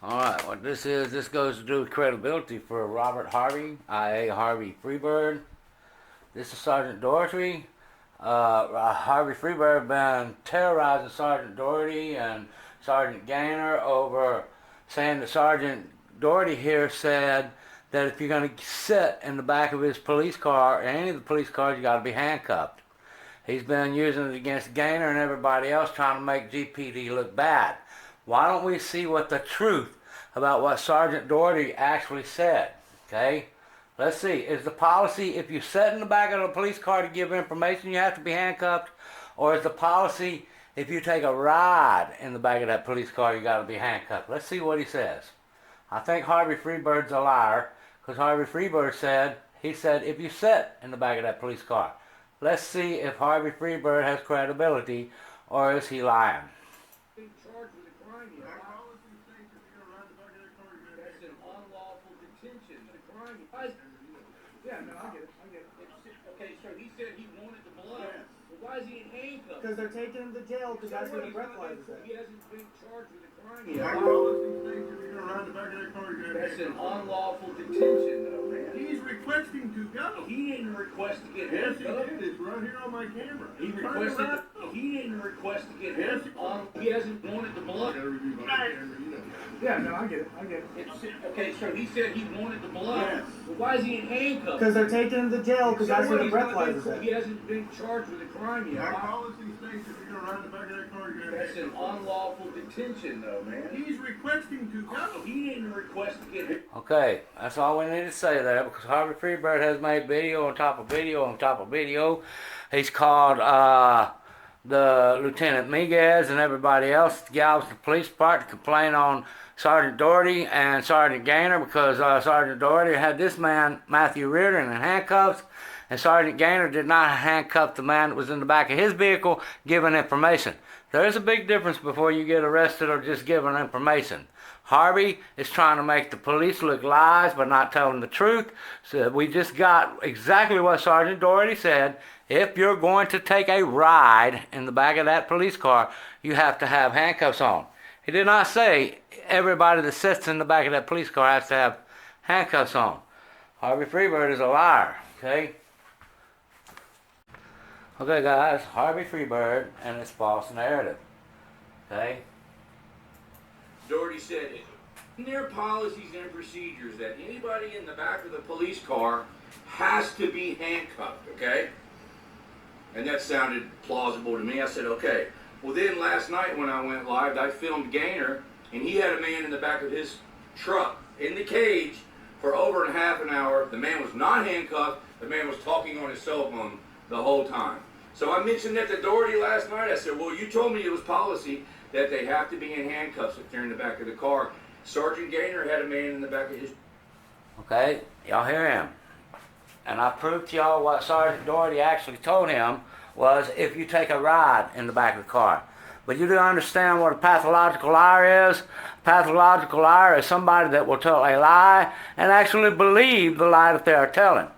Alright, what this goes to do with credibility for Robert Harvey, IA Harvey Freebird. This is Sergeant Doherty. Harvey Freebird been terrorizing Sergeant Doherty and Sergeant Gaynor over saying that Sergeant Doherty here said that if you're going to sit in the back of his police car, or any of the police cars, you got to be handcuffed. He's been using it against Gaynor and everybody else, trying to make GPD look bad. Why don't we see what the truth about what Sergeant Doherty actually said? Okay, let's see. Is the policy if you sit in the back of a police car to give information, you have to be handcuffed? Or is the policy if you take a ride in the back of that police car, you got to be handcuffed? Let's see what he says. I think Harvey Freebird's a liar, because Harvey Freebird said, if you sit in the back of that police car. Let's see if Harvey Freebird has credibility, or is he lying? Being charged with a crime, you know. Our policy states if you're gonna ride the back of that car, you're gonna that's an unlawful detention. The crime. Yeah, no, I get it. Okay, so he said he wanted the blood. Yes. Well, why is he in handcuffs? Because they're taking him to jail because that's where the breathalyzer is. He hasn't been charged with a crime yet. Our policy states if you're gonna ride the back of that car, you're gonna that's an unlawful detention, though, man. He's requesting to go. He didn't request to get Yes, handcuffed. he did. It's right here on my camera. He requested. He didn't request to get handcuffed. He hasn't wanted the blood. Yeah, no, I get it. Okay, so he said he wanted the blood. Yes. Well, why is he in handcuffs? Because they're taking him to jail because that's where the breathalyzer is. He hasn't been charged with a crime yet. Our policy states if you're gonna ride the back of that car, you're gonna that's an unlawful detention, though, man. He's requesting to go. He didn't request to get handcuffed. Okay, that's all we need to say there, because Harvey Freebird has made video on top of video on top of video. He's called the Lieutenant Miguez and everybody else at the Galveston Police Department to complain on Sergeant Doherty and Sergeant Gaynor, because Sergeant Doherty had this man, Matthew Reardon, in handcuffs, and Sergeant Gaynor did not handcuff the man that was in the back of his vehicle giving information. There is a big difference before you get arrested or just giving information. Harvey is trying to make the police look lies by not telling the truth. So we just got exactly what Sergeant Doherty said. If you're going to take a ride in the back of that police car, you have to have handcuffs on. He did not say everybody that sits in the back of that police car has to have handcuffs on. Harvey Freebird is a liar, okay? Okay, guys, Harvey Freebird and his false narrative, okay? Doherty said in their policies and procedures that anybody in the back of the police car has to be handcuffed, okay? And that sounded plausible to me. I said, okay. Well, then last night when I went live, I filmed Gaynor, and he had a man in the back of his truck in the cage for over half an hour. The man was not handcuffed. The man was talking on his cell phone the whole time. So I mentioned that to Doherty last night. I said, well, you told me it was policy that they have to be in handcuffs if they're in the back of the car. Sergeant Gaynor had a man in the back of his... Okay, y'all hear him. And I proved to y'all what Sergeant Doherty actually told him was if you take a ride in the back of the car. But you do understand what a pathological liar is? A pathological liar is somebody that will tell a lie and actually believe the lie that they are telling.